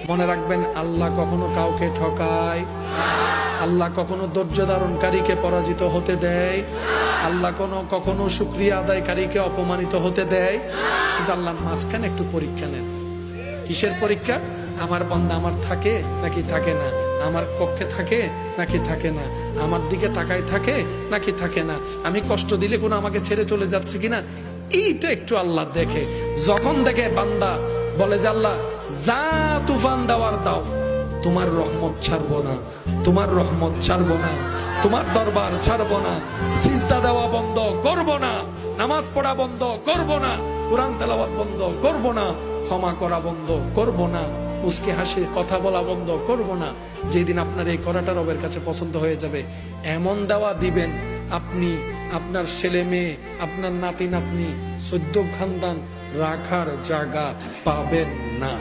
মনে রাখবেন, আল্লাহ কখনো কাউকে ঠকায়, আল্লাহ কখনো ধৈর্য ধারণকারীকে পরাজিত হতে দেয়, আল্লাহ কখনো শুকরিয়া আদায়কারীকে অপমানিত হতে দেয়। কিন্তু আল্লাহ মাঝখানে একটু পরীক্ষা নেন। কিসের পরীক্ষা? আমার বান্দা আমার থাকে নাকি থাকে না, আমার পক্ষে থাকে নাকি থাকে না, আমার দিকে তাকায় থাকে নাকি থাকে না, আমি কষ্ট দিলে কোনো আমাকে ছেড়ে চলে যাচ্ছে কিনা, এইটা একটু আল্লাহ দেখে। যখন দেখে বান্দা বলে যে আল্লাহ যা তুফান দেওয়ার দাও, তোমার রহমত ছাড়বো না, তোমার রহমত ছাড়বো না, তোমার দরবার ছাড়বো না, সিজদা দেওয়া বন্ধ করব না, নামাজ পড়া বন্ধ করব না, কোরআন তেলাওয়াত বন্ধ করব না, ক্ষমা করা বন্ধ করব না, মুস্কি হাসি কথা বলা বন্ধ করব না। যেদিন আপনার এই করাটা রবের কাছে পছন্দ হয়ে যাবে, এমন দেওয়া দিবেন আপনি আপনার ছেলে মেয়ে, আপনার নাতি নাতনি, 14 খানদান রাখার জায়গা পাবেন না।